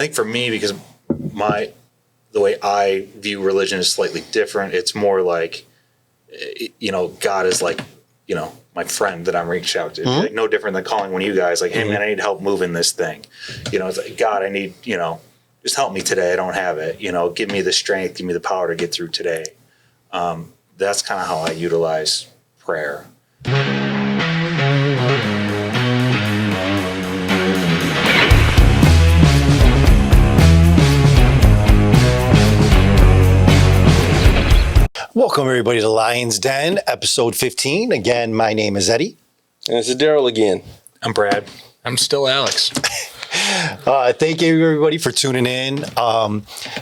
I think for me, because the way I view religion is slightly different. It's more like, God is like, my friend that I'm reaching out to. Mm-hmm. Like, no different than calling one of you guys, like, hey man, I need help moving this thing. It's like, God, I need, just help me today. I don't have it. Give me the strength, give me the power to get through today. That's kind of how I utilize prayer. Welcome, everybody, to Lionz Den, episode 15. Again, my name is Eddy. And this is Daryl again. I'm Brad. I'm still Alex. Thank you, everybody, for tuning in.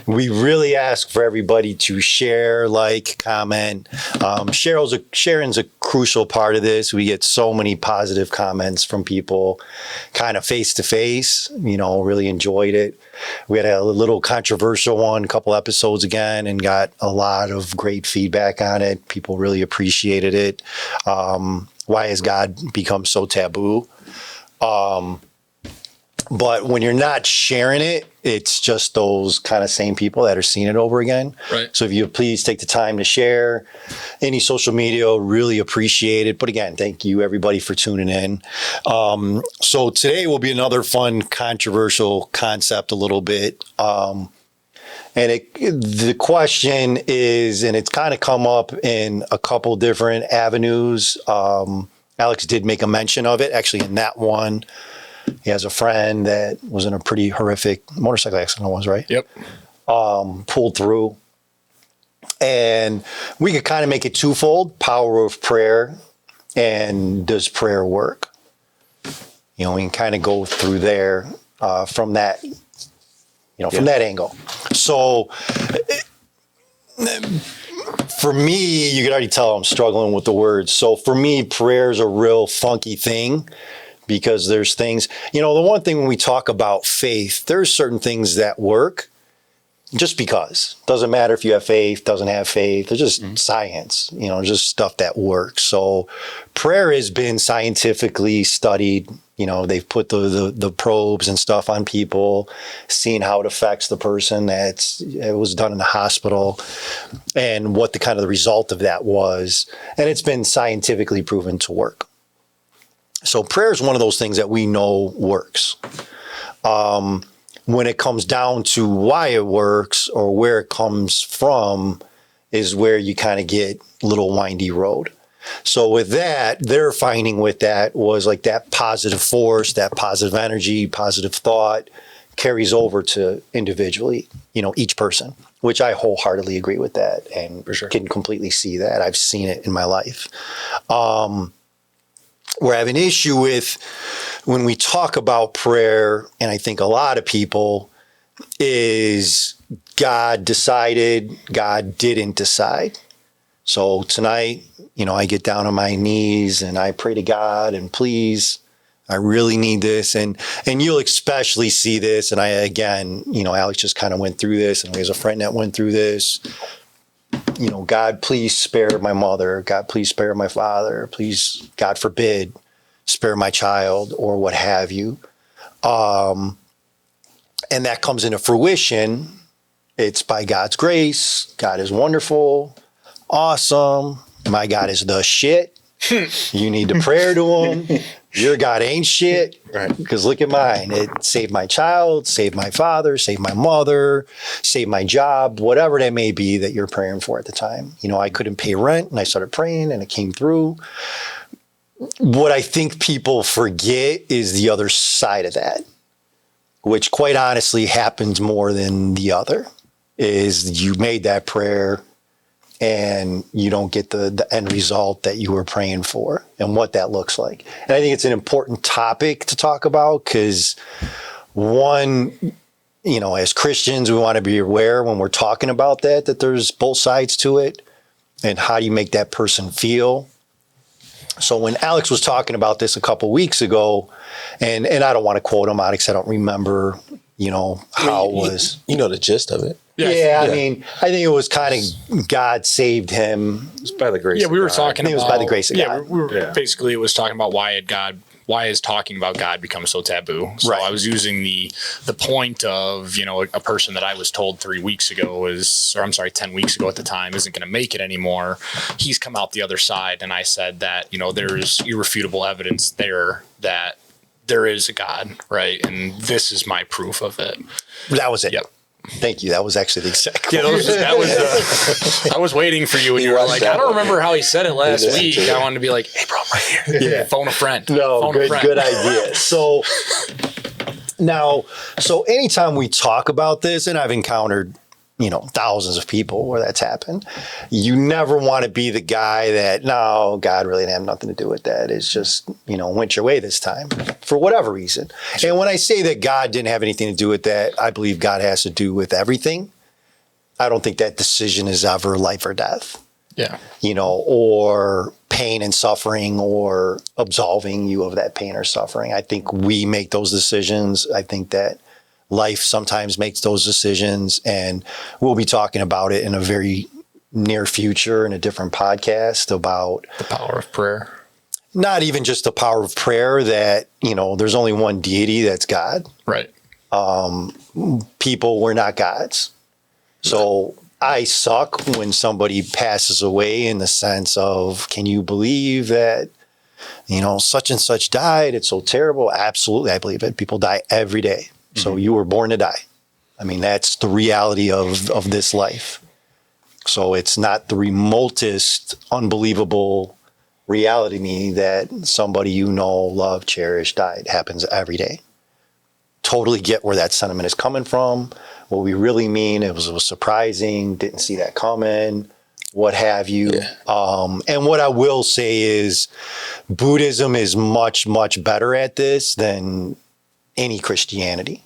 We really ask for everybody to share, like, comment. Sharing's a crucial part of this. We get so many positive comments from people kind of face-to-face. Really enjoyed it. We had a little controversial one a couple episodes again and got a lot of great feedback on it. People really appreciated it. Why has God become so taboo? But when you're not sharing it, it's just those kind of same people that are seeing it over again. Right. So if you please take the time to share any social media, really appreciate it. But again, thank you everybody for tuning in. So today will be another fun, controversial concept a little bit. And the question is, and it's kind of come up in a couple different avenues. Alex did make a mention of it, actually, in that one. He has a friend that was in a pretty horrific motorcycle accident, right? Yep. Pulled through. And we could kind of make it twofold: power of prayer and does prayer work? We can kind of go through there from that, from that angle. So for me, you can already tell I'm struggling with the words. So for me, prayer is a real funky thing. Because there's things, the one thing when we talk about faith, there's certain things that work just because. Doesn't matter if you have faith, doesn't have faith. It's just science, just stuff that works. So prayer has been scientifically studied. They've put the probes and stuff on people, seeing how it affects the person. It was done in the hospital and what the kind of the result of that was. And it's been scientifically proven to work. So prayer is one of those things that we know works. When it comes down to why it works or where it comes from is where you kind of get a little windy road. So with that, their finding with that was like that positive force, that positive energy, positive thought carries over to individually, each person, which I wholeheartedly agree with that and can completely see that. I've seen it in my life. Where I have an issue with when we talk about prayer, and I think a lot of people, is God decided, God didn't decide. So tonight, I get down on my knees and I pray to God and please, I really need this. And you'll especially see this. And Alex just kind of went through this and there's a friend that went through this. God, please spare my mother. God, please spare my father. Please, God forbid, spare my child or what have you. And that comes into fruition. It's by God's grace. God is wonderful, awesome. My God is the shit. You need to pray to him. Your God ain't shit. Right. Because look at mine. It saved my child, saved my father, saved my mother, saved my job, whatever that may be that you're praying for at the time. I couldn't pay rent and I started praying and it came through. What I think people forget is the other side of that, which quite honestly happens more than the other, is you made that prayer and you don't get the end result that you were praying for and what that looks like. And I think it's an important topic to talk about because one, as Christians, we want to be aware when we're talking about that there's both sides to it and how do you make that person feel. So when Alex was talking about this a couple weeks ago, and I don't want to quote him, Alex, I don't remember, how it was. The gist of it. Yeah. I mean, I think it was kind of God saved him. It's by the grace of God. We were talking about. It was by the grace of God. Basically, it was talking about why had God why is talking about God become so taboo? So Right. I was using the point of, a person that I was told 10 weeks ago at the time, isn't going to make it anymore. He's come out the other side. And I said that, there's irrefutable evidence there that there is a God, right? And this is my proof of it. That was it. Yep. Thank you. That was actually the exact Yeah, I was waiting for you when you were like, I don't remember how he said it last week. I wanted to be like, hey, bro, I'm right here. Yeah. Phone a friend. No, Phone a friend. good idea. So anytime we talk about this, and I've encountered, thousands of people where that's happened, you never want to be the guy that, no, God really didn't have nothing to do with that. It's just, went your way this time for whatever reason. And when I say that God didn't have anything to do with that, I believe God has to do with everything. I don't think that decision is ever life or death. Yeah. Or pain and suffering, or absolving you of that pain or suffering. I think we make those decisions. I think that life sometimes makes those decisions, and we'll be talking about it in a very near future in a different podcast about The power of prayer. not even just the power of prayer, that, there's only one deity, that's God. Right. People, we're not gods. So I suck when somebody passes away, in the sense of, can you believe that, such and such died? It's so terrible. Absolutely. I believe it. People die every day. So you were born to die. I mean, that's the reality of this life. So it's not the remotest unbelievable reality to me that somebody love, cherish, died. It happens every day. Totally get where that sentiment is coming from. What we really mean, it was surprising, didn't see that coming, what have you. Yeah. And what I will say is Buddhism is much, much better at this than any Christianity.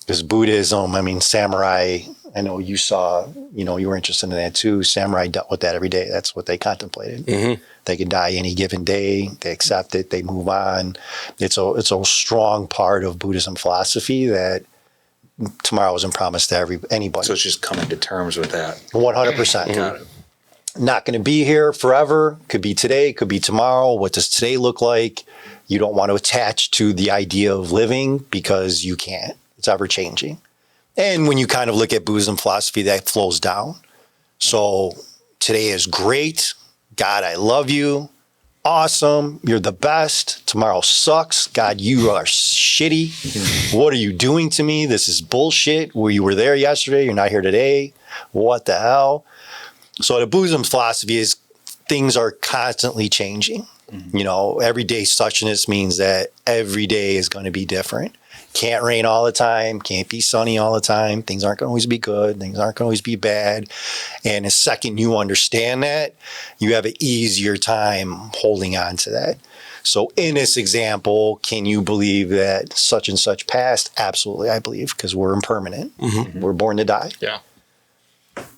Because Buddhism, samurai, I know you saw, you were interested in that too. Samurai dealt with that every day. That's what they contemplated. Mm-hmm. They could die any given day. They accept it. They move on. It's a strong part of Buddhism philosophy that tomorrow isn't promised to anybody. So it's just coming to terms with that. 100%. Got it. Not going to be here forever. Could be today, could be tomorrow. What does today look like? You don't want to attach to the idea of living, because you can't. It's ever changing. And when you kind of look at Buddhism philosophy, that flows down. So today is great. God, I love you. Awesome. You're the best. Tomorrow sucks. God, you are shitty. What are you doing to me? This is bullshit. You were there yesterday. You're not here today. What the hell? So the Buddhism philosophy is things are constantly changing. Mm-hmm. Every day suchness means that every day is going to be different. Can't rain all the time. Can't be sunny all the time. Things aren't going to always be good. Things aren't going to always be bad. And the second you understand that, you have an easier time holding on to that. So in this example, can you believe that such and such passed? Absolutely, I believe, because we're impermanent. Mm-hmm. We're born to die. Yeah.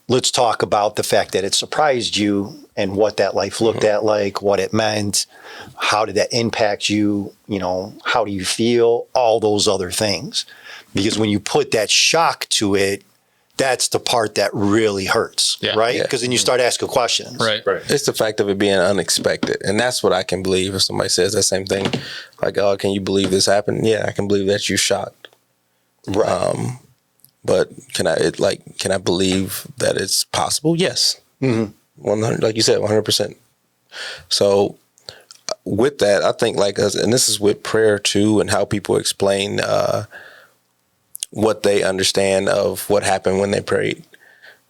Let's talk about the fact that it surprised you and what that life looked at like, what it meant, how did that impact you, how do you feel, all those other things. Because when you put that shock to it, that's the part that really hurts, right? Because then you start asking questions. Right. It's the fact of it being unexpected. And that's what I can believe if somebody says that same thing. Like, oh, can you believe this happened? Yeah, I can believe that you shocked. Right. But can I believe that it's possible? Yes. Mm-hmm. 100, like you said, 100%. So with that, I think and this is with prayer too, and how people explain what they understand of what happened when they prayed,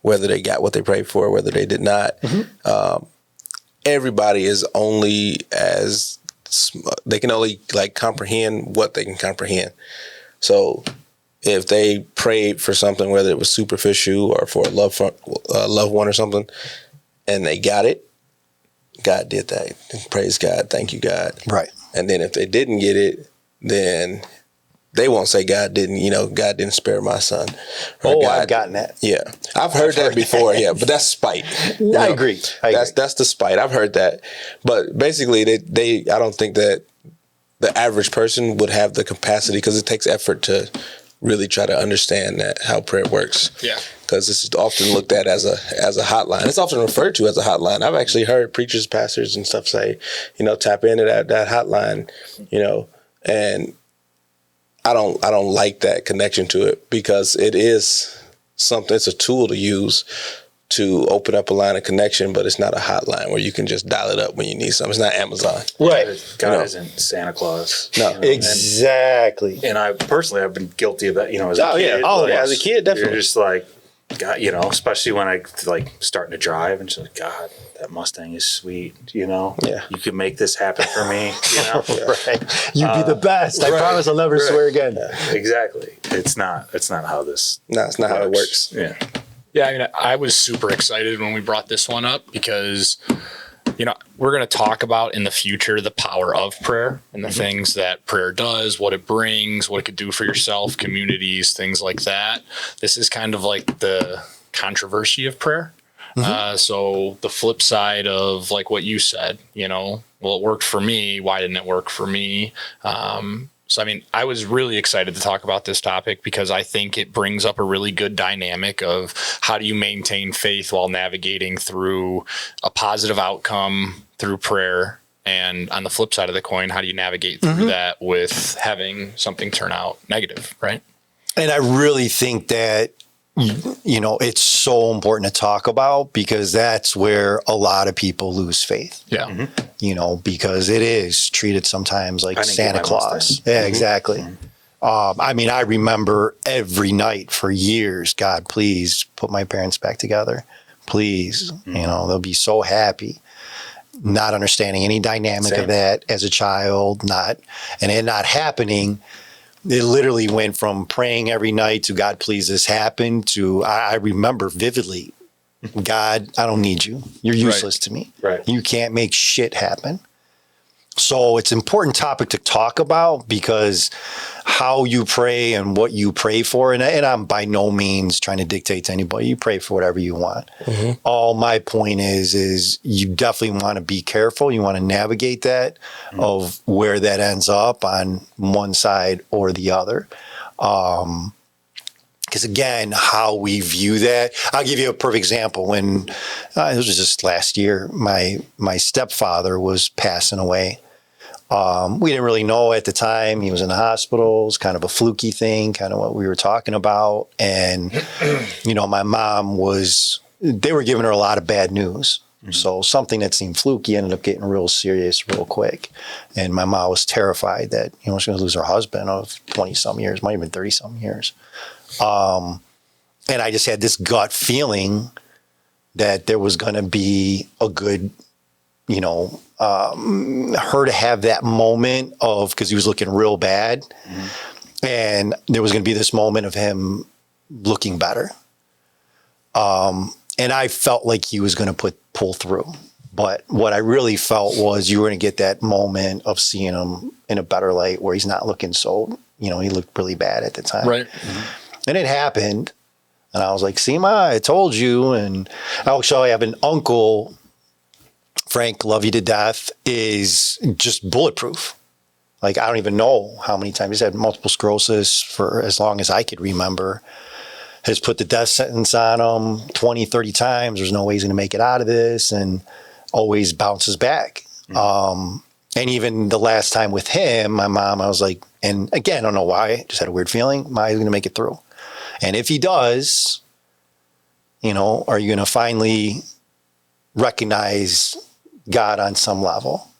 whether they got what they prayed for, whether they did not. Mm-hmm. Everybody is only they can only comprehend what they can comprehend. So if they prayed for something, whether it was superficial or for a loved one or something, and they got it, God did that. Praise God. Thank you, God. Right. And then if they didn't get it, then they won't say God didn't spare my son. I've gotten that. Yeah. I've heard that before. Yeah. But that's spite. I agree. That's the spite. I've heard that. But basically I don't think that the average person would have the capacity, because it takes effort to really try to understand how prayer works. Yeah. because it's often looked at as a hotline. It's often referred to as a hotline. I've actually heard preachers, pastors, and stuff say, tap into that hotline, and I don't like that connection to it, because it is something. It's a tool to use to open up a line of connection, but it's not a hotline where you can just dial it up when you need something. It's not Amazon. Right. God isn't Santa Claus. No. Exactly. And I personally, I've been guilty of that, as a kid. As a kid, definitely. You're just like, God, especially when I starting to drive and just like, God, that Mustang is sweet, Yeah. You could make this happen for me, Right. You'd be the best. I promise I'll never swear again. Exactly. It's not how this No, it's not how it works. Yeah. Yeah, I mean, I was super excited when we brought this one up because, we're going to talk about in the future the power of prayer and the things that prayer does, what it brings, what it could do for yourself, communities, things like that. This is kind of like the controversy of prayer. So the flip side of like what you said, well, it worked for me. Why didn't it work for me? So, I mean, I was really excited to talk about this topic because I think it brings up a really good dynamic of how do you maintain faith while navigating through a positive outcome through prayer. And on the flip side of the coin, how do you navigate through that with having something turn out negative, right? And I really think that, it's so important to talk about, because that's where a lot of people lose faith. Yeah. Because it is treated sometimes like Santa Claus. Yeah, exactly. I mean, I remember every night for years, God, please put my parents back together. Please, they'll be so happy. Not understanding any dynamic of that as a child, and it not happening. It literally went from praying every night to God, please this happen, to I remember vividly, God, I don't need you. You're useless to me. Right. You can't make shit happen. So it's an important topic to talk about, because how you pray and what you pray for, and I'm by no means trying to dictate to anybody. You pray for whatever you want. All my point is you definitely want to be careful. You want to navigate that of where that ends up on one side or the other. Because again, how we view that, I'll give you a perfect example. When this was just last year, my stepfather was passing away. We didn't really know at the time. He was in the hospital. It was kind of a fluky thing, kind of what we were talking about. And, my mom they were giving her a lot of bad news. So something that seemed fluky ended up getting real serious real quick. And my mom was terrified that, she was going to lose her husband of 20-some years, might have been 30-some years. And I just had this gut feeling that there was going to be a good, her to have that moment of, because he was looking real bad. And there was going to be this moment of him looking better. And I felt like he was going to pull through. But what I really felt was you were going to get that moment of seeing him in a better light where he's not looking so, he looked really bad at the time. Right. And it happened. And I was like, see, Ma, I told you. And actually, I have an uncle, Frank, love you to death, is just bulletproof. Like, I don't even know how many times he's had multiple sclerosis for as long as I could remember. Has put the death sentence on him 20, 30 times. There's no way he's going to make it out of this, and always bounces back. And even the last time with him, my mom, I was like, and again, I don't know why, just had a weird feeling, he's going to make it through. And if he does, are you going to finally recognize God on some level?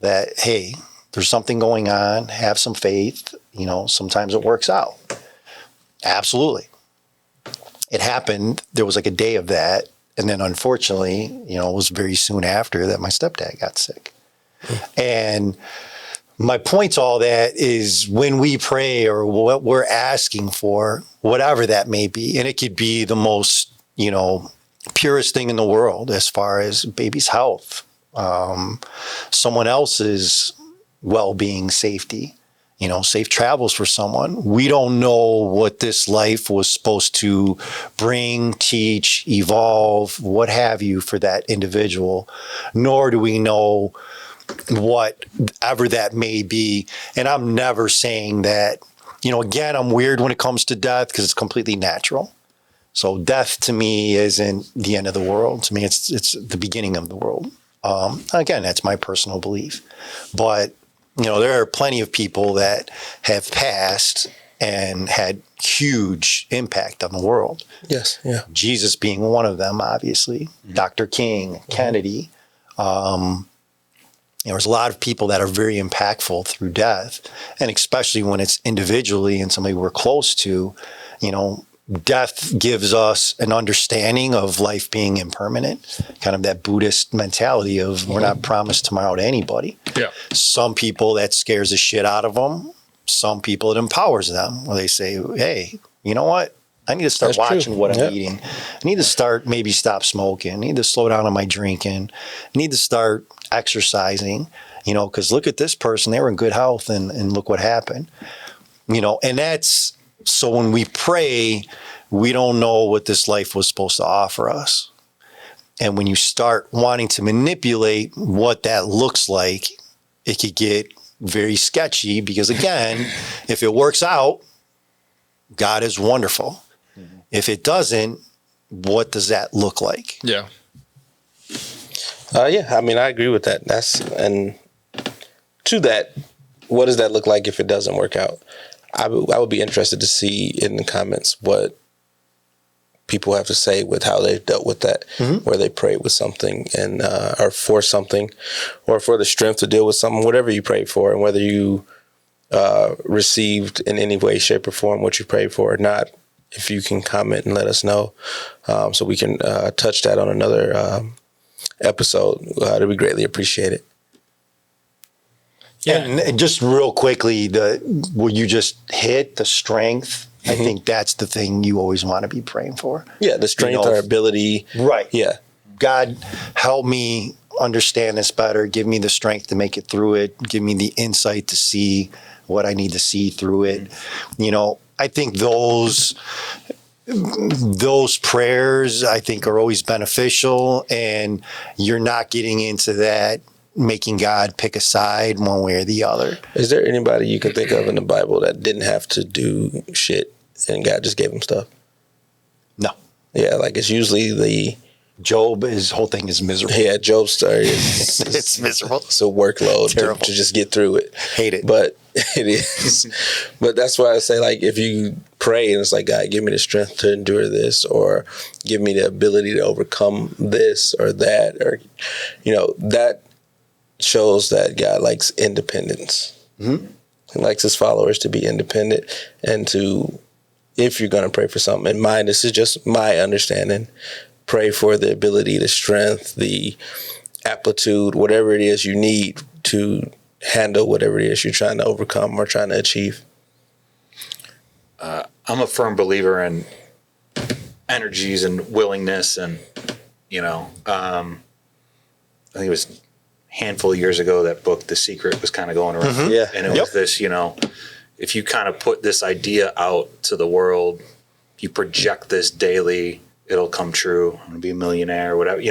That, hey, there's something going on, have some faith, sometimes it works out. Absolutely. It happened. There was like a day of that. And then unfortunately, it was very soon after that my stepdad got sick. And my point to all that is when we pray or what we're asking for, whatever that may be, and it could be the most, purest thing in the world as far as baby's health, someone else's well-being, safety, safe travels for someone. We don't know what this life was supposed to bring, teach, evolve, what have you for that individual, nor do we know whatever that may be. And I'm never saying that, again, I'm weird when it comes to death because it's completely natural. So death to me isn't the end of the world. To me, it's the beginning of the world. Again, that's my personal belief. But, there are plenty of people that have passed and had huge impact on the world. Yes, yeah. Jesus being one of them, obviously. Dr. King, Kennedy. There's a lot of people that are very impactful through death. And especially when it's individually and somebody we're close to, death gives us an understanding of life being impermanent, kind of that Buddhist mentality of we're not promised tomorrow to anybody. Yeah. Some people that scares the shit out of them. Some people it empowers them where they say, hey, you know what? I need to start That's watching true. what I'm Yep. eating. I need to maybe stop smoking. I need to slow down on my drinking. I need to start exercising, because look at this person. They were in good health and look what happened. And that's, so when we pray, we don't know what this life was supposed to offer us. And when you start wanting to manipulate what that looks like, it could get very sketchy because, again, if it works out, God is wonderful. If it doesn't, what does that look like? Yeah. Yeah, I mean, I agree with that. And to that, what does that look like if it doesn't work out? I would be interested to see in the comments what people have to say with how they've dealt with that, where they prayed with something and or for something, or for the strength to deal with something, whatever you prayed for, and whether you received in any way, shape, or form what you prayed for or not. If you can comment and let us know, so we can touch that on another episode, that'd be greatly appreciated. Yeah. And just real quickly, what you just hit, the strength, I think that's the thing you always want to be praying for. Yeah, the strength, our ability. Right. Yeah. God, help me understand this better. Give me the strength to make it through it. Give me the insight to see what I need to see through it. I think those prayers, I think, are always beneficial, and you're not getting into that making God pick a side one way or the other. Is there anybody you can think of in the Bible that didn't have to do shit and God just gave him stuff? No. Yeah, like it's usually Job, his whole thing is miserable. Yeah, Job's story is It's miserable. It's a workload to just get through it. Hate it. But it is. But that's why I say, like, if you pray and it's like, God, give me the strength to endure this, or give me the ability to overcome this or that, or, that shows that God likes independence. He likes his followers to be independent and to, if you're going to pray for something, in mind, this is just my understanding, pray for the ability, the strength, the aptitude, whatever it is you need to handle whatever it is you're trying to overcome or trying to achieve. I'm a firm believer in energies and willingness, and I think it was a handful of years ago that book The Secret was kind of going around. Yeah. And it was this, if you kind of put this idea out to the world, you project this daily, it'll come true. I'm gonna be a millionaire or whatever,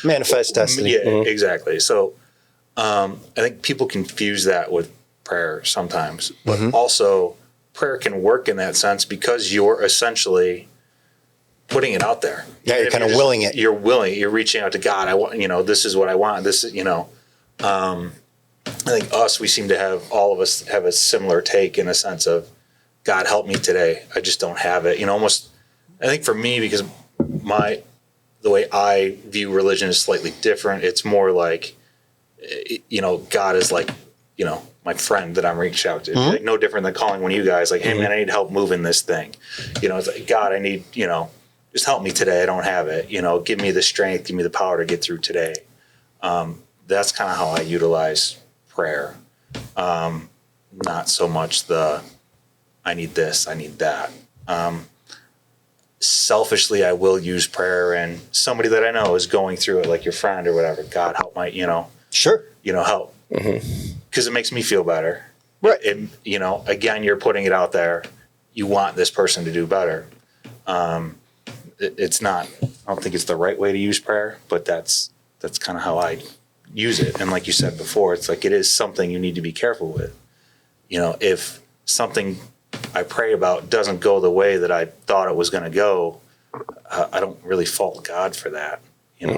Manifest destiny. Yeah, exactly. So I think people confuse that with prayer sometimes, but also prayer can work in that sense because you're essentially putting it out there. Yeah, you're kind of willing it. You're willing. You're reaching out to God. I want, this is what I want. This is, I think we seem to have, all of us have a similar take in a sense of, God, help me today. I just don't have it. Almost, I think for me, because the way I view religion is slightly different. It's more like, God is like, my friend that I'm reaching out to. Like, no different than calling one of you guys, like, hey man, I need help moving this thing. It's like, God, I need, just help me today. I don't have it. Give me the strength, give me the power to get through today. That's kind of how I utilize prayer. Not so much I need this, I need that. Selfishly, I will use prayer, and somebody that I know is going through it, like your friend or whatever. God, help my, Sure. Help. Because it makes me feel better. Right. Again, you're putting it out there. You want this person to do better. It's not, I don't think it's the right way to use prayer, but that's kind of how I use it. And like you said before, it's like, it is something you need to be careful with. If something I pray about doesn't go the way that I thought it was going to go, I don't really fault God for that,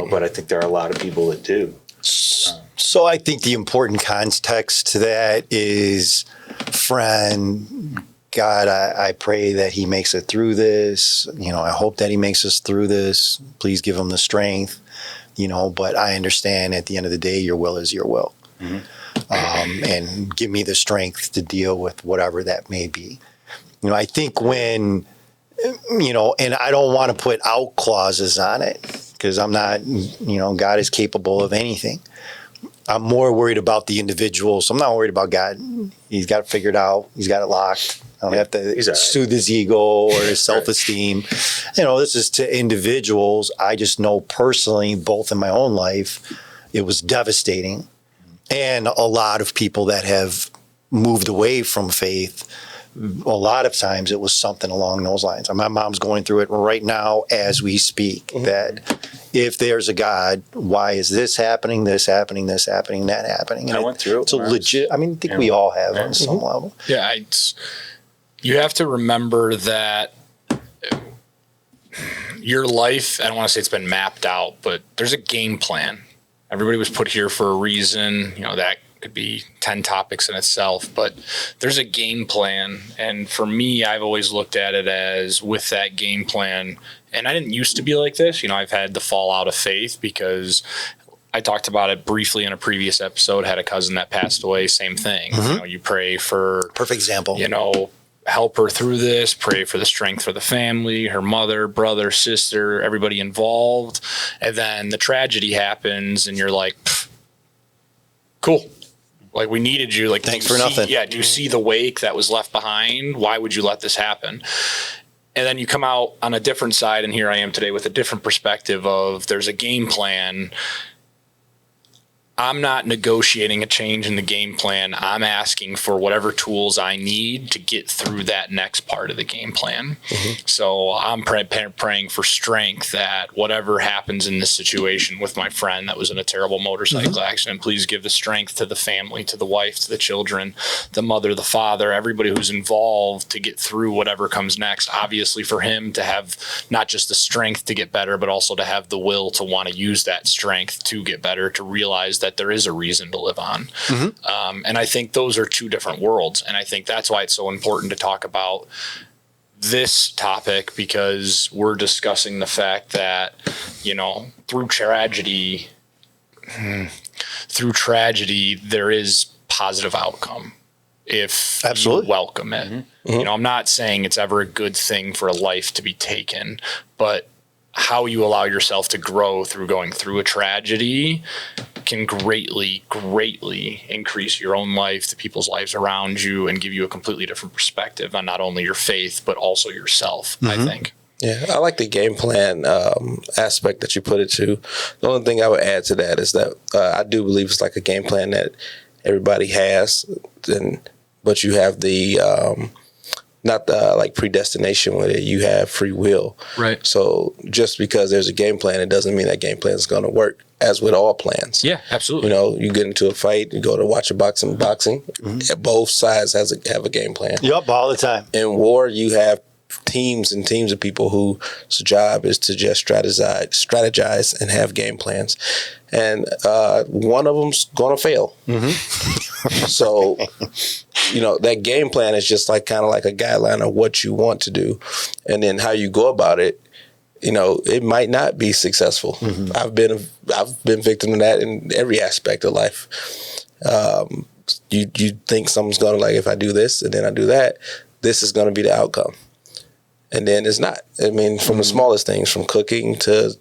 but I think there are a lot of people that do. So I think the important context to that is, friend, God, I pray that he makes it through this. I hope that he makes us through this. Please give him the strength, but I understand at the end of the day, your will is your will. And give me the strength to deal with whatever that may be. I think when, and I don't want to put out clauses on it because I'm not, God is capable of anything. I'm more worried about the individuals. I'm not worried about God. He's got it figured out. He's got it locked. I don't have to soothe his ego or his self-esteem. This is to individuals. I just know personally, both in my own life, it was devastating. And a lot of people that have moved away from faith, a lot of times it was something along those lines. My mom's going through it right now as we speak, that if there's a God, why is this happening, that happening? And I went through it. It's a legit, I think we all have on some level. Yeah, you have to remember that your life, I don't want to say it's been mapped out, but there's a game plan. Everybody was put here for a reason, that could be 10 topics in itself, but there's a game plan. And for me, I've always looked at it as with that game plan. And I didn't used to be like this. I've had the fallout of faith because I talked about it briefly in a previous episode, had a cousin that passed away, same thing. You pray for, perfect example, help her through this, pray for the strength for the family, her mother, brother, sister, everybody involved. And then the tragedy happens and you're like, cool. Like, we needed you. Like, thanks for nothing. Yeah. Do you see the wake that was left behind? Why would you let this happen? And then you come out on a different side. And here I am today with a different perspective of there's a game plan. I'm not negotiating a change in the game plan. I'm asking for whatever tools I need to get through that next part of the game plan. So I'm praying for strength that whatever happens in this situation with my friend that was in a terrible motorcycle accident, please give the strength to the family, to the wife, to the children, the mother, the father, everybody who's involved to get through whatever comes next. Obviously for him to have not just the strength to get better, but also to have the will to want to use that strength to get better, to realize that there is a reason to live on. And I think those are two different worlds. And I think that's why it's so important to talk about this topic, because we're discussing the fact that, through tragedy, there is positive outcome if you welcome it. I'm not saying it's ever a good thing for a life to be taken, but how you allow yourself to grow through going through a tragedy can greatly increase your own life, the people's lives around you, and give you a completely different perspective on not only your faith, but also yourself, I think. Yeah, I like the game plan aspect that you put it to. The only thing I would add to that is that I do believe it's like a game plan that everybody has, but you have the not the like predestination with it. You have free will. Right. So just because there's a game plan, it doesn't mean that game plan is going to work, as with all plans. Yeah, absolutely. You get into a fight, you go to watch a boxing. Both sides have a game plan. Yep, all the time. In war, you have teams and teams of people whose job is to just strategize and have game plans. And one of them's going to fail. So, that game plan is just like kind of like a guideline of what you want to do. And then how you go about it, it might not be successful. I've been victim to that in every aspect of life. You think something's going to, like, if I do this and then I do that, this is going to be the outcome. And then it's not. I mean, from the smallest things, from cooking to,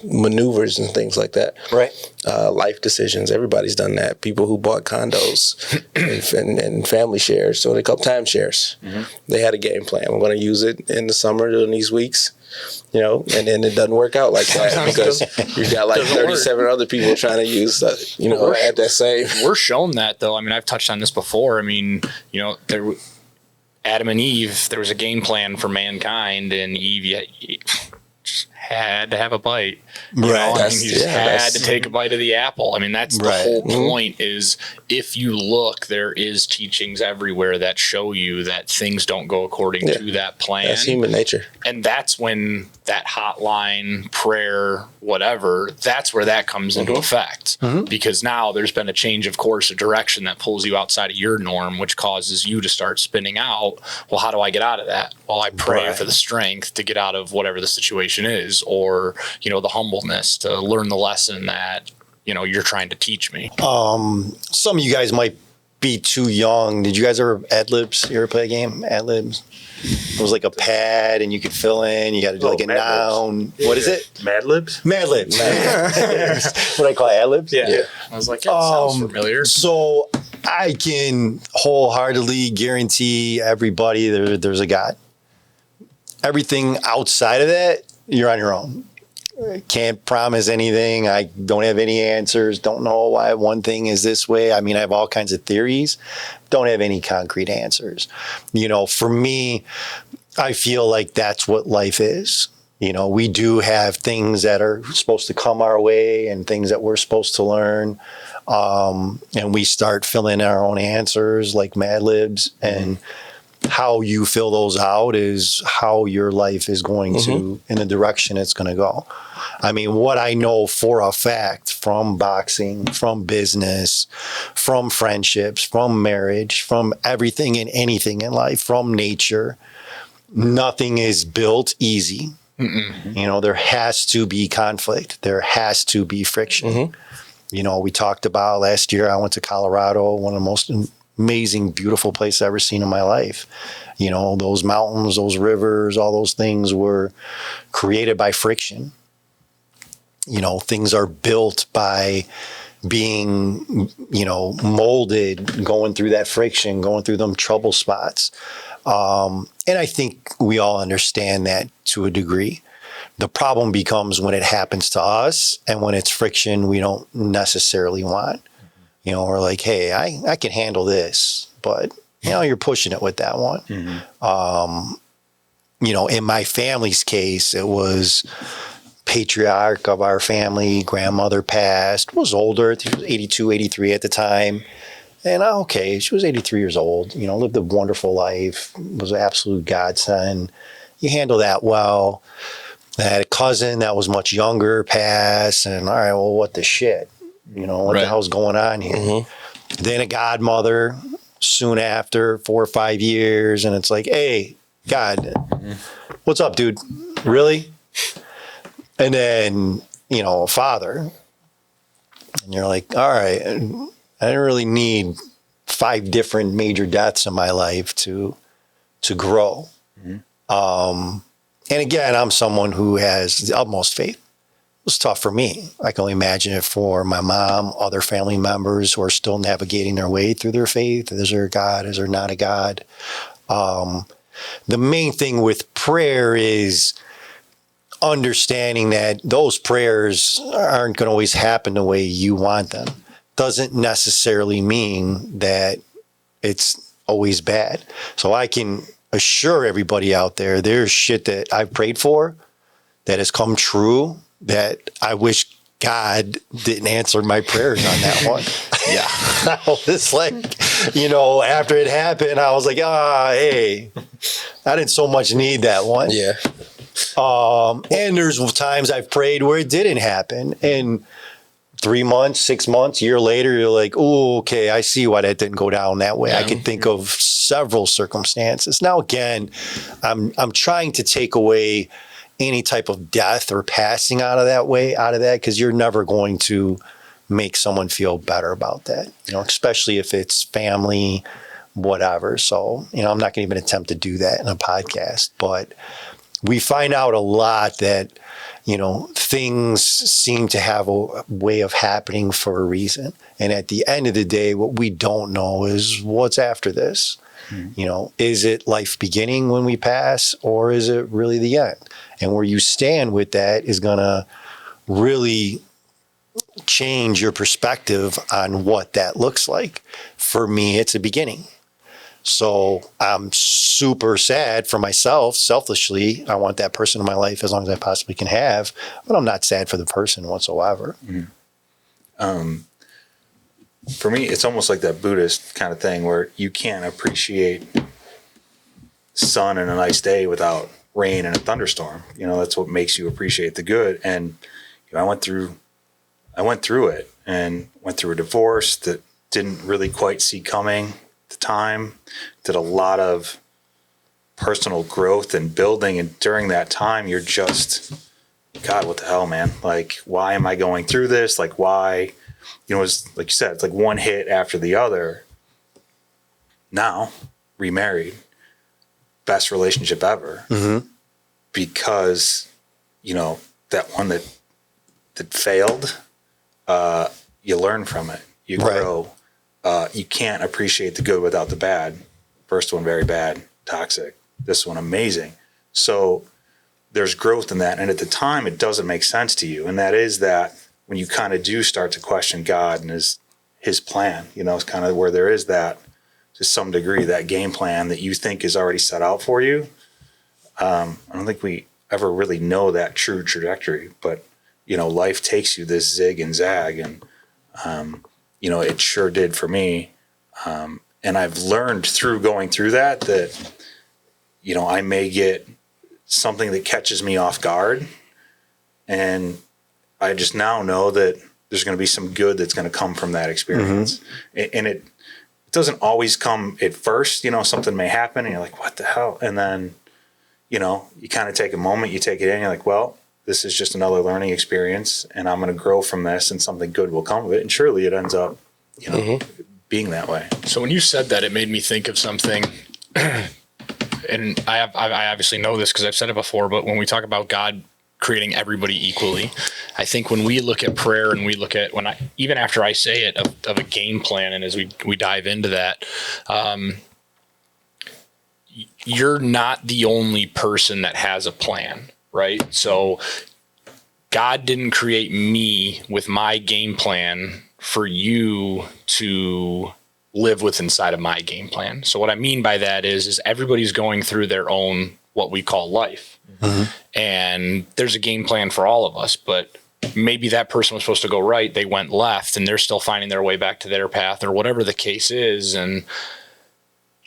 maneuvers and things like that. Right. Life decisions. Everybody's done that. People who bought condos and family shares, so they call timeshares. They had a game plan. We're going to use it in the summer during these weeks, and then it doesn't work out like that because you've got like 37 other people trying to use, at that same. We're shown that, though. I mean, I've touched on this before. I mean, Adam and Eve, there was a game plan for mankind, and Eve just had to have a bite. You know, I That's- mean, you just yeah, had that's- to take a bite of the apple. I mean, that's the Right. whole point is if you look, there is teachings everywhere that show you that things don't go according to that plan. That's human nature. And that's when that hotline, prayer, whatever, that's where that comes into effect. Because now there's been a change of course, a direction that pulls you outside of your norm, which causes you to start spinning out. Well, how do I get out of that? Well, I pray Right. for the strength to get out of whatever the situation is, or, you know, the humbleness to learn the lesson that, you know, you're trying to teach me. Some of you guys might be too young. Did you guys ever ad-libs? You ever play a game? Ad-libs? It was like a pad and you could fill in. You got to do like a Mad Libs. noun. What is it? Mad Libs? Mad Libs. What I call it, ad-libs? Yeah. I was like, that sounds familiar. So I can wholeheartedly guarantee everybody there's a God. Everything outside of that, you're on your own. Can't promise anything. I don't have any answers. Don't know why one thing is this way. I mean, I have all kinds of theories. Don't have any concrete answers. You know, for me, I feel like that's what life is. You know, we do have things that are supposed to come our way and things that we're supposed to learn. And we start filling in our own answers like Mad Libs, and how you fill those out is how your life is going to, in the direction it's going to go. I mean, what I know for a fact from boxing, from business, from friendships, from marriage, from everything and anything in life, from nature, nothing is built easy. You know, there has to be conflict. There has to be friction. You know, we talked about last year, I went to Colorado, one of the most amazing, beautiful places I've ever seen in my life. You know, those mountains, those rivers, all those things were created by friction. You know, things are built by being, you know, molded, going through that friction, going through them trouble spots. And I think we all understand that to a degree. The problem becomes when it happens to us and when it's friction we don't necessarily want. You know, we're like, hey, I can handle this, but, you know, you're pushing it with that one. You know, in my family's case, it was patriarch of our family, grandmother passed, was older. She was 82, 83 at the time. And okay, she was 83 years old, you know, lived a wonderful life, was an absolute godsend. You handle that well. I had a cousin that was much younger pass, and all right, well, what the shit? You know, what the hell's going on here? Then a godmother soon after, 4 or 5 years, and it's like, hey, God, what's up, dude? Really? And then, you know, a father. And you're like, all right, I didn't really need 5 different major deaths in my life to grow. And again, I'm someone who has the utmost faith. It was tough for me. I can only imagine it for my mom, other family members who are still navigating their way through their faith. Is there a God? Is there not a God? The main thing with prayer is understanding that those prayers aren't going to always happen the way you want them. Doesn't necessarily mean that it's always bad. So I can assure everybody out there, there's shit that I've prayed for that has come true that I wish God didn't answer my prayers on that one. It's like, you know, after it happened, I was like, hey, I didn't so much need that one. Yeah. And there's times I've prayed where it didn't happen. And 3 months, 6 months, year later, you're like, oh, okay, I see why that didn't go down that way. I can think of several circumstances. Now, again, I'm trying to take away any type of death or passing out of that, because you're never going to make someone feel better about that, you know, especially if it's family, whatever. So, you know, I'm not going to even attempt to do that in a podcast, but we find out a lot that, you know, things seem to have a way of happening for a reason. And at the end of the day, what we don't know is what's after this. You know, is it life beginning when we pass, or is it really the end? And where you stand with that is going to really change your perspective on what that looks like. For me, it's a beginning. So I'm super sad for myself, selfishly. I want that person in my life as long as I possibly can have, but I'm not sad for the person whatsoever. For me, it's almost like that Buddhist kind of thing where you can't appreciate sun and a nice day without rain and a thunderstorm. You know, that's what makes you appreciate the good. And you know, I went through it and went through a divorce that didn't really quite see coming at the time. Did a lot of personal growth and building, and during that time, you're just, God, what the hell, man? Like, why am I going through this? Like, why? You know, it's like you said, it's like one hit after the other. Now, remarried, best relationship ever, because you know that one that failed, you learn from it, you grow. You can't appreciate the good without the bad. First one, very bad, toxic. This one, amazing. So there's growth in that, and at the time, it doesn't make sense to you, and that is that when you kind of do start to question God and his plan, you know, it's kind of where there is that, to some degree, that game plan that you think is already set out for you. I don't think we ever really know that true trajectory, but, you know, life takes you this zig and zag, and, you know, it sure did for me. And I've learned through going through that, you know, I may get something that catches me off guard, and I just now know that there's going to be some good that's going to come from that experience. And it doesn't always come at first, you know, something may happen and you're like, what the hell? And then, you know, you kind of take a moment, you take it in, you're like, well, this is just another learning experience, and I'm going to grow from this, and something good will come of it. And surely it ends up, you know, being that way. So when you said that, it made me think of something. And I obviously know this because I've said it before, but when we talk about God creating everybody equally, I think when we look at prayer and we look at, even after I say it, of a game plan, and as we dive into that, you're not the only person that has a plan, right? So God didn't create me with my game plan for you to live with inside of my game plan. So what I mean by that is everybody's going through their own, what we call life. And there's a game plan for all of us, but maybe that person was supposed to go right, they went left, and they're still finding their way back to their path, or whatever the case is. And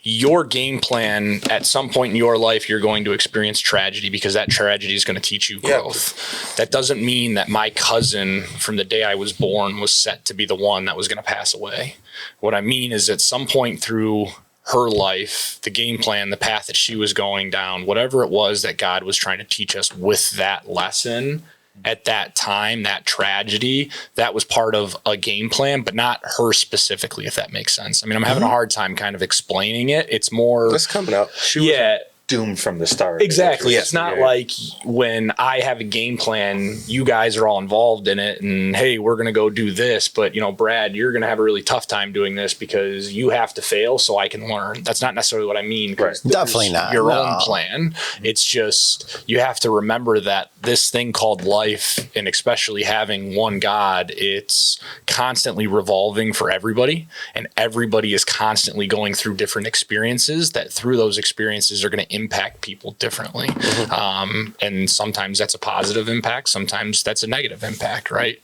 your game plan, at some point in your life, you're going to experience tragedy, because that tragedy is going to teach you growth. That doesn't mean that my cousin from the day I was born was set to be the one that was going to pass away. What I mean is, at some point through her life, the game plan, the path that she was going down, whatever it was that God was trying to teach us with that lesson at that time, that tragedy, that was part of a game plan, but not her specifically, if that makes sense. I mean, I'm having a hard time kind of explaining it. It's more... That's coming out. She was doomed from the start. Exactly. It's not like when I have a game plan, you guys are all involved in it, and hey, we're going to go do this, but you know, Brad, you're going to have a really tough time doing this because you have to fail so I can learn. That's not necessarily what I mean. Right. Definitely not. Your own plan. It's just, you have to remember that this thing called life, and especially having one God, it's constantly revolving for everybody, and everybody is constantly going through different experiences that through those experiences are going to impact people differently. And sometimes that's a positive impact. Sometimes that's a negative impact. Right.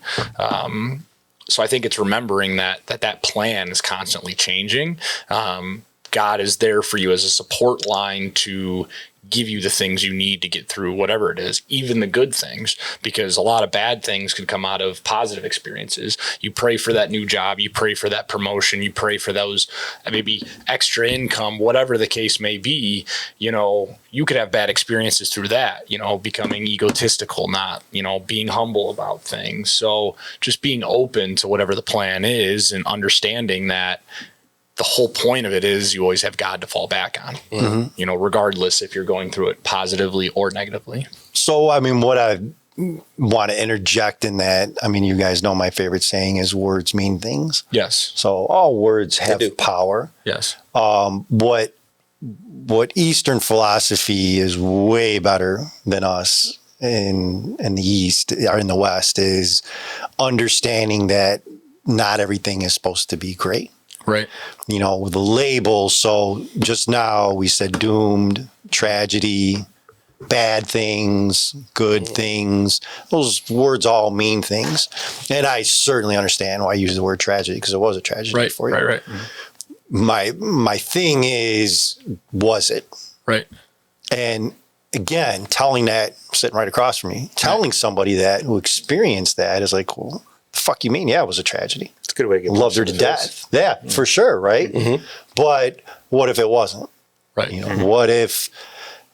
So I think it's remembering that plan is constantly changing. God is there for you as a support line to give you the things you need to get through whatever it is, even the good things, because a lot of bad things could come out of positive experiences. You pray for that new job, you pray for that promotion, you pray for those maybe extra income, whatever the case may be. You know, you could have bad experiences through that, you know, becoming egotistical, not, you know, being humble about things. So just being open to whatever the plan is and understanding that the whole point of it is you always have God to fall back on, you know, regardless if you're going through it positively or negatively. So, I mean, what I want to interject in that, I mean, you guys know my favorite saying is words mean things. Yes. So all words have power. Yes. What Eastern philosophy is way better than us in the East or in the West is understanding that not everything is supposed to be great. Right. With the labels. So just now we said doomed, tragedy, bad things, good things. Those words all mean things. And I certainly understand why I use the word tragedy, because it was a tragedy for you. Right. My thing is, was it? Right. And again, telling that, sitting right across from me, telling somebody that who experienced that is like, well, the fuck you mean? Yeah, it was a tragedy. It's a good way to get Loved her to death. Yeah, for sure, right? But what if it wasn't? Right. What if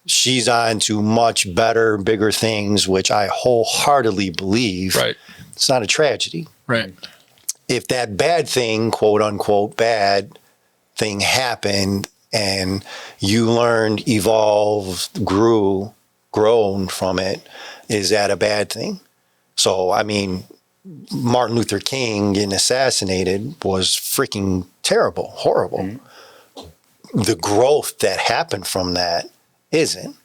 she's on to much better, bigger things, which I wholeheartedly believe. Right. It's not a tragedy. Right. If that bad thing, quote unquote, bad thing happened and you learned, evolved, grown from it, is that a bad thing? So, I mean, Martin Luther King getting assassinated was freaking terrible, horrible. The growth that happened from that isn't.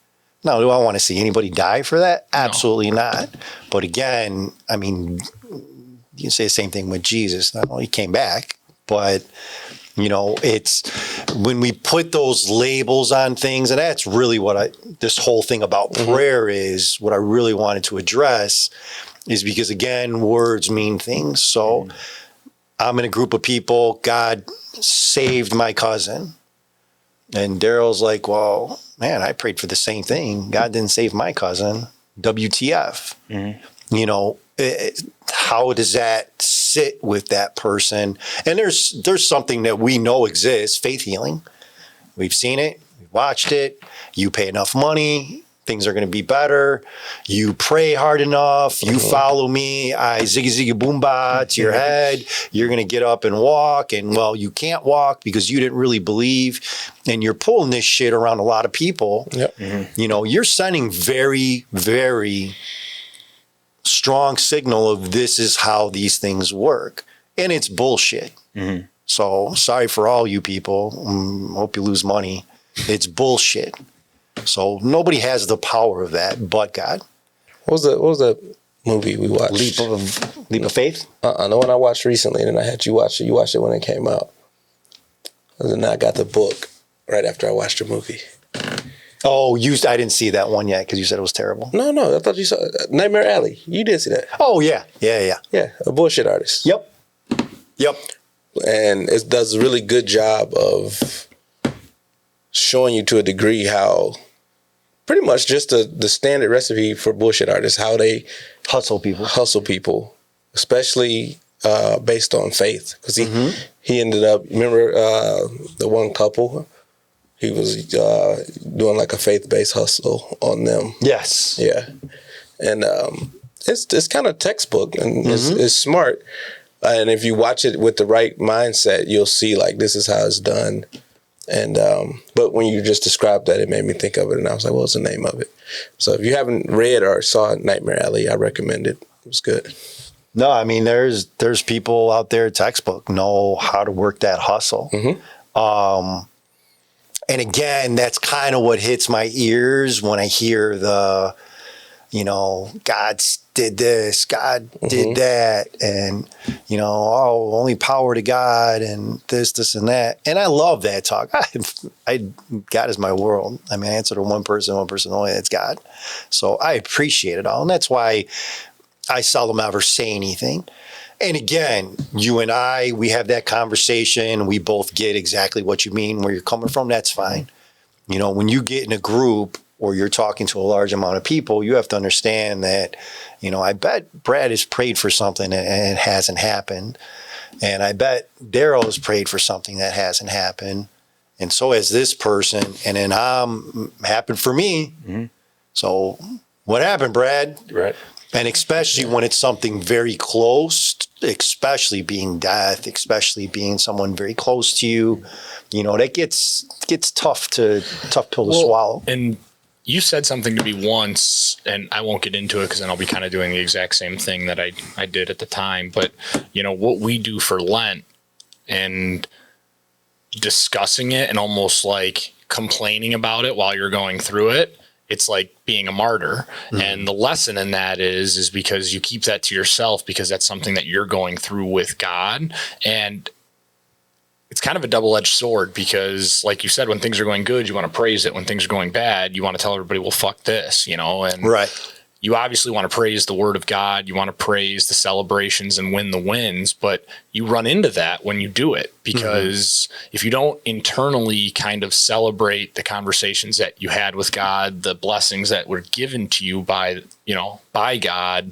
Now, do I want to see anybody die for that? Absolutely not. But again, I mean, you say the same thing with Jesus. Not only he came back, but it's when we put those labels on things, and that's really what this whole thing about prayer is, what I really wanted to address, is because again, words mean things. So I'm in a group of people, God saved my cousin. And Daryl's like, well, man, I prayed for the same thing. God didn't save my cousin. WTF? How does that sit with that person? And there's something that we know exists, faith healing. We've seen it. We've watched it. You pay enough money, things are going to be better. You pray hard enough. You follow me. I ziggy ziggy boomba to your head. You're going to get up and walk. And well, you can't walk because you didn't really believe. And you're pulling this shit around a lot of people. Yep. You're sending very, very strong signal of this is how these things work. And it's bullshit. So sorry for all you people. Hope you lose money. It's bullshit. So nobody has the power of that but God. What was that movie we watched? Leap of Faith? The one I watched recently, and then I had you watch it. You watched it when it came out. And then I got the book right after I watched the movie. Oh, I didn't see that one yet because you said it was terrible. No, I thought you saw Nightmare Alley. You did see that. Oh, yeah. Yeah. Yeah, a bullshit artist. Yep. And it does a really good job of showing you to a degree how pretty much just the standard recipe for bullshit artists, how they hustle people, especially based on faith. Because he ended up, remember the one couple, he was doing like a faith-based hustle on them. Yes. Yeah. And it's kind of textbook and it's smart. And if you watch it with the right mindset, you'll see like this is how it's done. And but when you just described that, it made me think of it, and I was like, "What's the name of it?" So if you haven't read or saw Nightmare Alley, I recommend it. It was good. No, I mean there's people out there textbook know how to work that hustle. And again, that's kind of what hits my ears when I hear the, God did this, God did that, and, only power to God and this, and that. And I love that talk. God is my world. I mean, I answer to one person only, it's God. So I appreciate it all. And that's why I seldom ever say anything. And again, you and I, we have that conversation. We both get exactly what you mean, where you're coming from. That's fine. When you get in a group or you're talking to a large amount of people, you have to understand that, I bet Brad has prayed for something and it hasn't happened. And I bet Daryl has prayed for something that hasn't happened. And so has this person. And then happened for me. So what happened, Brad? Right. And especially when it's something very close, especially being death, especially being someone very close to you, that gets tough pill to swallow. And you said something to me once, and I won't get into it because then I'll be kind of doing the exact same thing that I did at the time. But, what we do for Lent and discussing it and almost like complaining about it while you're going through it, it's like being a martyr. And the lesson in that is because you keep that to yourself because that's something that you're going through with God. And it's kind of a double-edged sword because, like you said, when things are going good, you want to praise it. When things are going bad, you want to tell everybody, well, fuck this, you know? And you obviously want to praise the word of God. You want to praise the celebrations and win the wins, but you run into that when you do it because if you don't internally kind of celebrate the conversations that you had with God, the blessings that were given to you by, you know, by God,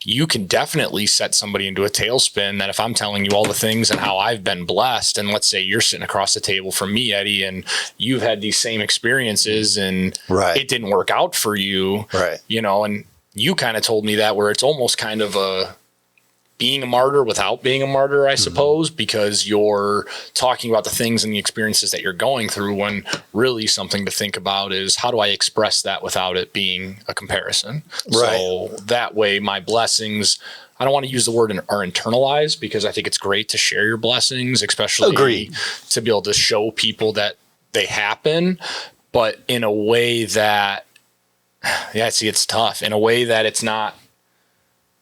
you can definitely set somebody into a tailspin that if I'm telling you all the things and how I've been blessed, and let's say you're sitting across the table from me, Eddy, and you've had these same experiences and it didn't work out for you, you know, and you kind of told me that where it's almost kind of a being a martyr without being a martyr, I suppose, because you're talking about the things and the experiences that you're going through when really something to think about is how do I express that without it being a comparison? So that way my blessings, I don't want to use the word are internalized because I think it's great to share your blessings, especially to be able to show people that they happen, but in a way that, it's tough in a way that it's not,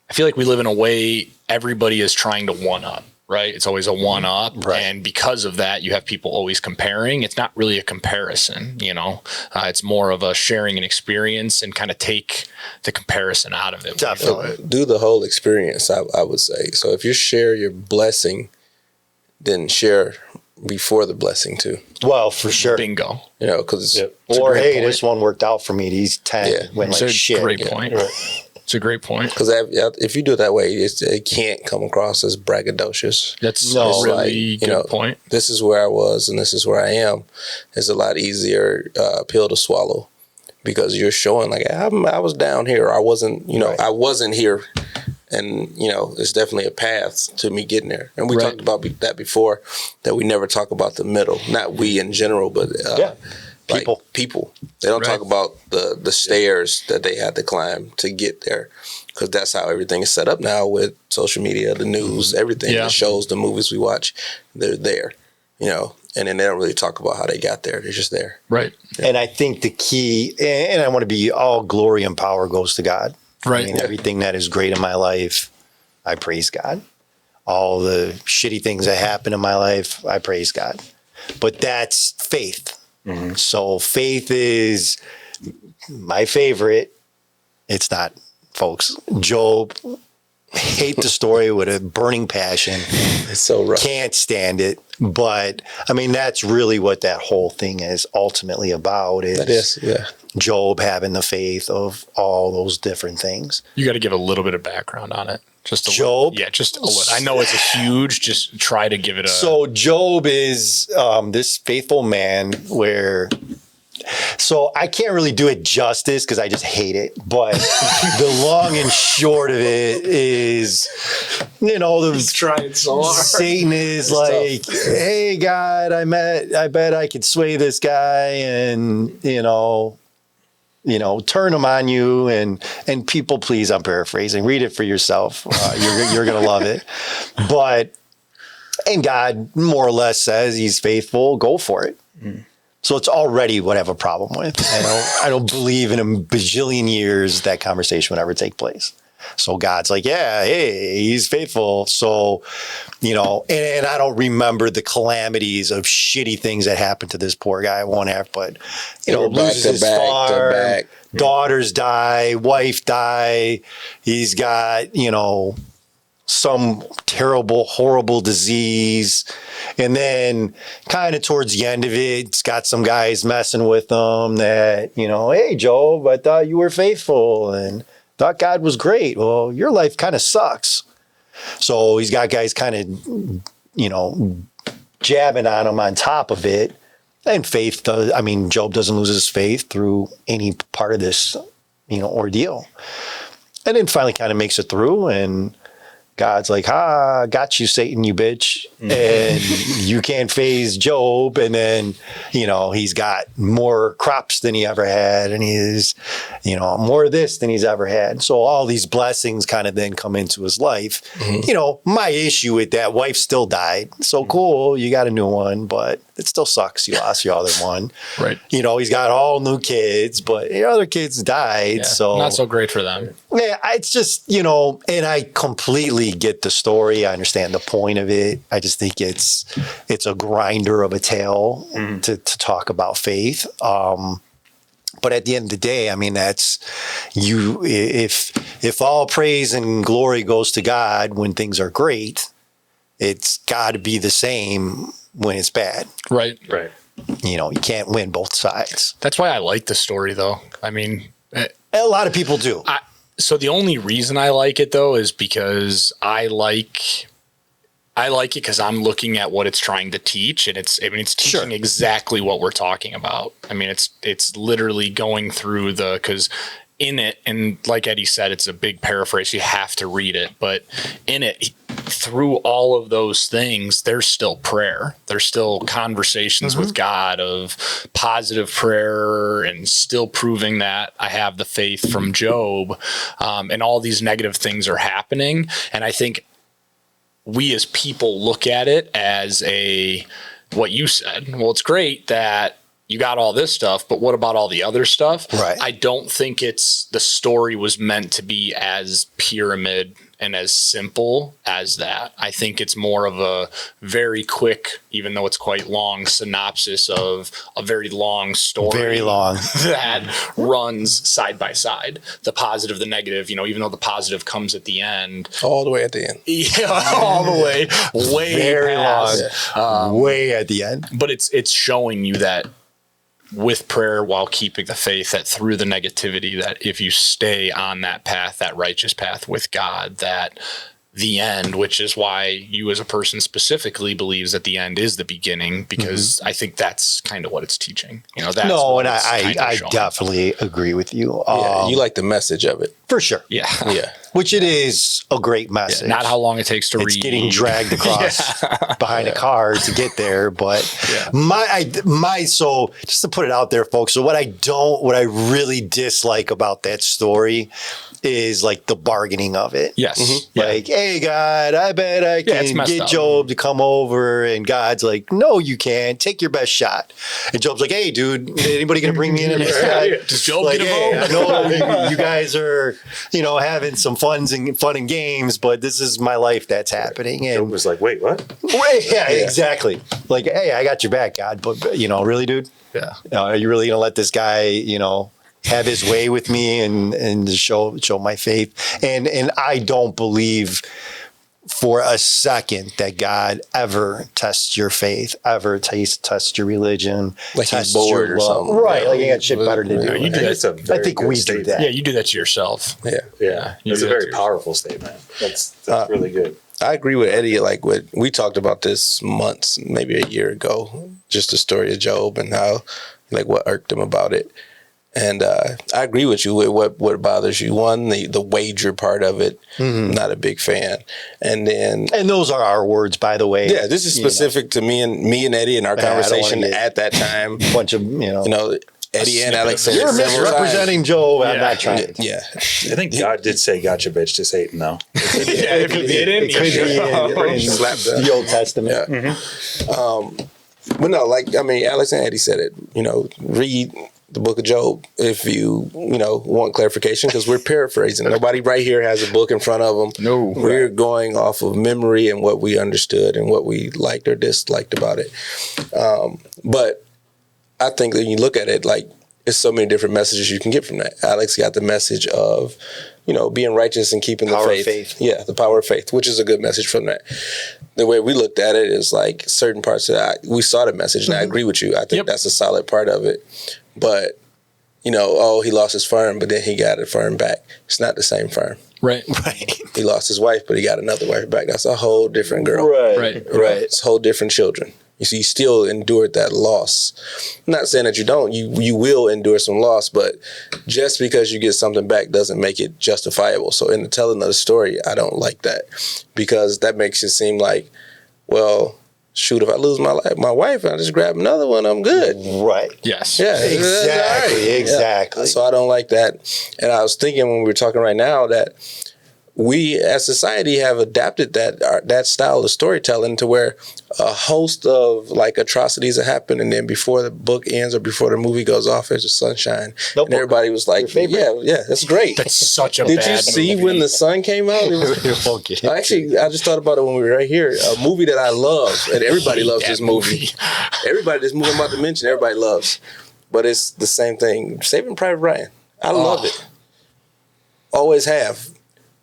I feel like we live in a way everybody is trying to one up, right? It's always a one up. And because of that, you have people always comparing. It's not really a comparison, you know, it's more of a sharing an experience and kind of take the comparison out of it. Do the whole experience, I would say. So if you share your blessing, then share before the blessing too. Well, for sure. Bingo. You know, because or hey, this one worked out for me. These 10 went like shit. Great point. It's a great point. Because if you do it that way, it can't come across as braggadocious. That's a really good point. This is where I was and this is where I am. It's a lot easier pill to swallow because you're showing like I was down here. I wasn't, you know, I wasn't here. And, you know, it's definitely a path to me getting there. And we talked about that before, that we never talk about the middle. Not we in general, but people. They don't talk about the stairs that they had to climb to get there, because that's how everything is set up now with social media, the news, everything, the shows, the movies we watch. They're there, you know, and then they don't really talk about how they got there. They're just there. Right. Yeah. And I think the key, and I want to be, all glory and power goes to God. Right. I mean, everything that is great in my life, I praise God. All the shitty things that happen in my life, I praise God. But that's faith. So faith is my favorite. It's not, folks. Job, hate the story with a burning passion. It's so rough. Can't stand it. But I mean, that's really what that whole thing is ultimately about. Job having the faith of all those different things. You got to give a little bit of background on it. Just a Job? Yeah, just a little. I know it's a huge, just try to give it a... So Job is this faithful man so I can't really do it justice because I just hate it. But the long and short of it is, you know, He's trying so hard. Satan is it's like, tough. Hey, God, I bet I could sway this guy and, you know, turn them on you and people please, I'm paraphrasing, read it for yourself. You're going to love it. And God more or less says he's faithful, go for it. So it's already what I have a problem with. I don't believe in a bajillion years that conversation would ever take place. So God's like, yeah, hey, he's faithful. So, you know, and I don't remember the calamities of shitty things that happened to this poor guy. I won't have, but, you know, loses his farm, daughters die, wife die. He's got, you know, some terrible, horrible disease. And then kind of towards the end of it, it's got some guys messing with him that, you know, hey, Job, I thought you were faithful and thought God was great. Well, your life kind of sucks. So he's got guys kind of, you know, jabbing on him on top of it. And faith does, I mean, Job doesn't lose his faith through any part of this, you know, ordeal. And then finally kind of makes it through, and God's like, got you, Satan, you bitch. And you can't faze Job. And then, you know, he's got more crops than he ever had. And he's, you know, more of this than he's ever had. So all these blessings kind of then come into his life. You know, my issue with that, wife still died. So cool, you got a new one, but it still sucks. You lost your other one. Right. You know, he's got all new kids, but your other kids died. So not so great for them. Yeah, it's just, you know, and I completely totally get the story. I understand the point of it. I just think it's a grinder of a tale to talk about faith. But at the end of the day, I mean, that's you. If all praise and glory goes to God when things are great, it's got to be the same when it's bad. Right. You know, you can't win both sides. That's why I like the story, though. I mean, A lot of people do. So the only reason I like it, though, is because I like it because I'm looking at what it's trying to teach, and it's teaching exactly what we're talking about. I mean, it's literally going through because in it, and like Eddy said, it's a big paraphrase. You have to read it, but in it, through all of those things, there's still prayer. There's still conversations with God of positive prayer, and still proving that I have the faith from Job, and all these negative things are happening. And I think we as people look at it as what you said. Well, it's great that you got all this stuff, but what about all the other stuff? Right. I don't think the story was meant to be as pyramid and as simple as that. I think it's more of a very quick, even though it's quite long, synopsis of a very long story. Very long. That runs side by side. The positive, the negative, even though the positive comes at the end. All the way at the end. Yeah, all the way. Way Very past, long. Way at the end. But it's showing you that with prayer while keeping the faith, that through the negativity, that if you stay on that path, that righteous path with God, that the end, which is why you as a person specifically believes that the end is the beginning, because I think that's kind of what it's teaching. That's no, what and it's kind of I showing. definitely agree with you. Yeah, you like the message of it. For sure. Yeah. Yeah. Which it is a great message. Not how long it takes to read. It's getting dragged across behind a car to get there. But so just to put it out there, folks. So what I really dislike about that story is like the bargaining of it. Yes. Like, hey, God, I bet I can get Job to come over. And God's like, no, you can't. Take your best shot. And Job's like, hey, dude, anybody going to bring me in this guy? Does Job Like, get a hey, vote? I know you guys are, having some fun and games, but this is my life that's happening. And Job was like, wait, what? yeah, exactly. Like, hey, I got your back, God. But, really, dude? Yeah. Are you really going to let this guy, have his way with me and show my faith? And I don't believe for a second that God ever tests your faith, ever tests your religion, like tests he's bored your or love. something. Right, like you got shit better to do. You do that. I think we do that. Yeah, you do that to yourself. Yeah. You It's do a that very to powerful statement. That's really good. I agree with Eddy. Like we talked about this months, maybe a year ago, just the story of Job and how, what irked him about it. And I agree with you with what bothers you. One, the wager part of it, not a big fan. And those are our words, by the way. Yeah, this is specific to me and Eddy and our conversation at that time. Bunch of Eddy and Alex said you're misrepresenting Job. I'm not trying. Yeah, I think God did say "gotcha, bitch" to Satan, though. It could be in the Old Testament. Yeah. But no, Alex and Eddy said it. Read the book of Job if you want clarification, because we're paraphrasing. Nobody right here has a book in front of them. No, we're going off of memory and what we understood and what we liked or disliked about it. But I think that when you look at it, it's so many different messages you can get from that. Alex got the message of being righteous and keeping the faith. Yeah, the power of faith, which is a good message from that. The way we looked at it is certain parts of that. We saw the message, and I agree with you. I think that's a solid part of it. But, he lost his farm, but then he got a farm back. It's not the same farm. Right. He lost his wife, but he got another wife back. That's a whole different girl. Right. It's a whole different children. You see, you still endured that loss. I'm not saying that you don't. You will endure some loss, but just because you get something back doesn't make it justifiable. So in the telling of the story, I don't like that, because that makes it seem like, well, shoot, if I lose my wife, I just grab another one, I'm good. Right. Yes. Yeah. Exactly. Yeah. So I don't like that. And I was thinking when we were talking right now that we as society have adapted that style of storytelling to where a host of like atrocities that happen, and then before the book ends or before the movie goes off, there's a sunshine, and everybody was like, "Yeah, that's great." That's such a. Did bad you see movie. when the sun came out? It was, actually, I just thought about it when we were right here. A movie that I love, and everybody loves this movie. This movie I'm about to mention, everybody loves, but it's the same thing. Saving Private Ryan. I love it. Always have.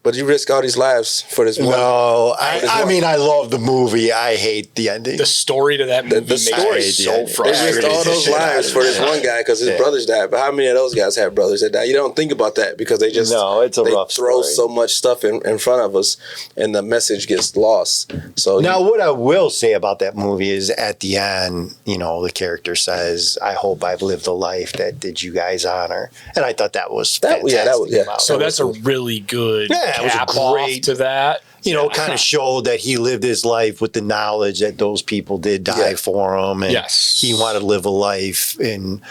But you risk all these lives for this one. No, I mean, I love the movie. I hate the ending. The story to that movie the story makes is me so They frustrating. risked all those lives for this one guy because his brothers died. But how many of those guys have brothers that died? You don't think about that because they just it's a rough throw story. so much stuff in front of us, and the message gets lost. So Now, what I will say about that movie is at the end, the character says, "I hope I've lived a life that did you guys honor," and I thought that was fantastic. So that's a really good it was a cap off great to that. kind of showed that he lived his life with the knowledge that those people did die for him, and he wanted to live a life in,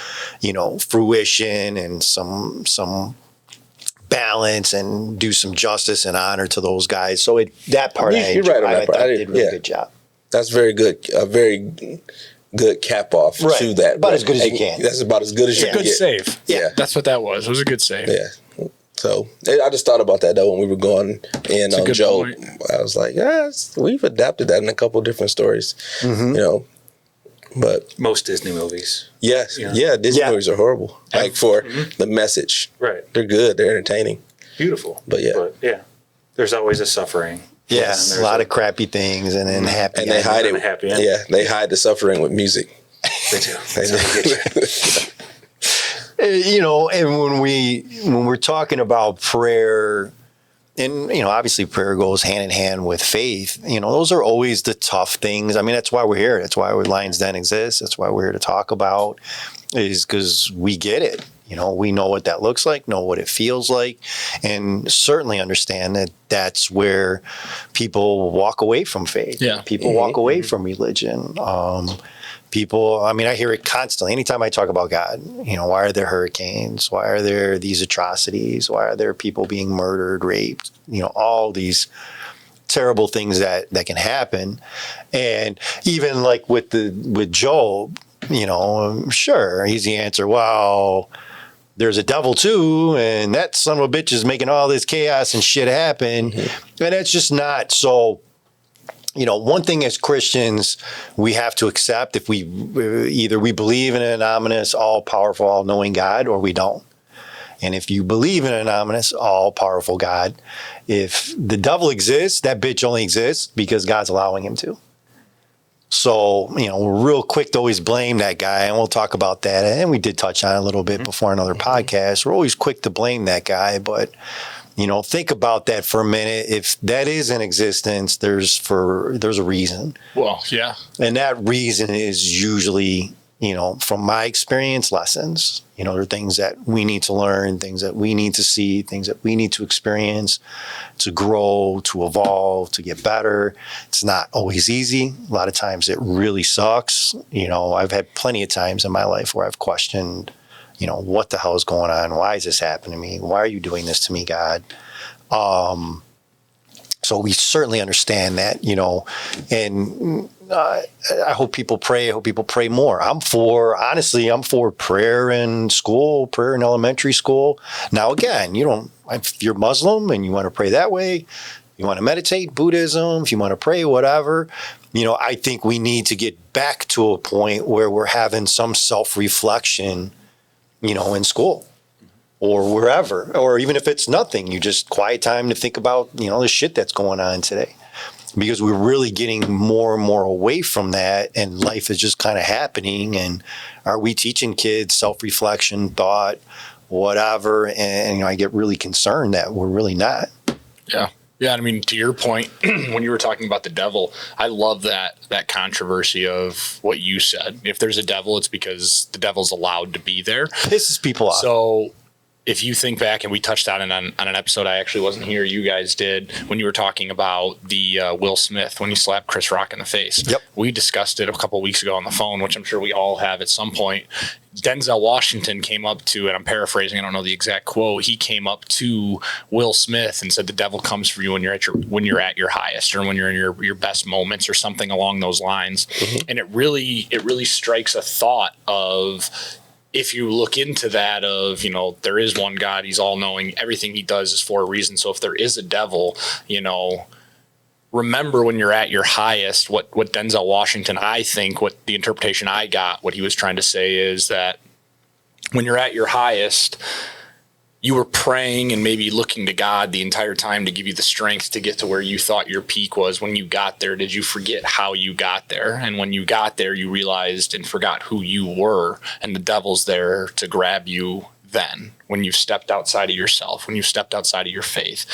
fruition and some balance and do some justice and honor to those guys. So that part, you're right on that part. I did a really good job. That's very good. A very good cap off to that. About as good as you can. That's about as good as you can Good get. save. Yeah, that's what that was. It was a good save. Yeah. So I just thought about that though when we were going in on Joe. I was like, we've adapted that in a couple different stories, But most Disney movies, Disney movies are horrible. Like for the message, right? They're good. They're entertaining, beautiful. But there's always a suffering. Yeah, a lot of crappy things, and then happy. And they hide it. Happy end. Yeah, they hide the suffering with music. They do. And when we're talking about prayer, and obviously prayer goes hand in hand with faith. Those are always the tough things. I mean, that's why we're here. That's why Lionz Den exists. That's why we're here to talk about, is because we get it. We know what that looks like, know what it feels like, and certainly understand that that's where people walk away from faith. Yeah. People walk away from religion. People, I mean, I hear it constantly. Anytime I talk about God, why are there hurricanes? Why are there these atrocities? Why are there people being murdered, raped? All these terrible things that can happen. And even like with Job, sure, easy answer. Well, there's a devil too, and that son of a bitch is making all this chaos and shit happen. And that's just not so. One thing as Christians we have to accept, if we believe in an ominous, all-powerful, all-knowing God, or we don't. And if you believe in an ominous, all-powerful God, if the devil exists, that bitch only exists because God's allowing him to. So, we're real quick to always blame that guy, and we'll talk about that. And we did touch on it a little bit before another podcast. We're always quick to blame that guy, but think about that for a minute. If that is in existence, there's a reason. Well, yeah. And that reason is usually, from my experience, lessons. There are things that we need to learn, things that we need to see, things that we need to experience to grow, to evolve, to get better. It's not always easy. A lot of times it really sucks. I've had plenty of times in my life where I've questioned, what the hell is going on? Why is this happening to me? Why are you doing this to me, God? So we certainly understand that, and I hope people pray. I hope people pray more. I'm for prayer in school, prayer in elementary school. Now, again, if you're Muslim and you want to pray that way, you want to meditate, Buddhism, if you want to pray, whatever, I think we need to get back to a point where we're having some self-reflection in school or wherever, or even if it's nothing, you just quiet time to think about, the shit that's going on today, because we're really getting more and more away from that, and life is just kind of happening. And are we teaching kids self-reflection, thought, whatever? And, I get really concerned that we're really not. Yeah. Yeah, I mean, to your point, when you were talking about the devil, I love that controversy of what you said. If there's a devil, it's because the devil's allowed to be there. Pisses people off. So if you think back, and we touched on it on an episode, I actually wasn't here, you guys did, when you were talking about the Will Smith, when he slapped Chris Rock in the face. Yep. We discussed it a couple of weeks ago on the phone, which I'm sure we all have at some point. Denzel Washington came up to, and I'm paraphrasing, I don't know the exact quote, he came up to Will Smith and said, the devil comes for you when you're at your highest, or when you're in your best moments, or something along those lines. And it really strikes a thought of, if you look into that of, you know, there is one God, he's all knowing, everything he does is for a reason. So if there is a devil, you know, remember when you're at your highest, what Denzel Washington, I think, what the interpretation I got, what he was trying to say is that when you're at your highest, you were praying and maybe looking to God the entire time to give you the strength to get to where you thought your peak was. When you got there, did you forget how you got there? And when you got there, you realized and forgot who you were, and the devil's there to grab you then, when you've stepped outside of yourself, when you've stepped outside of your faith.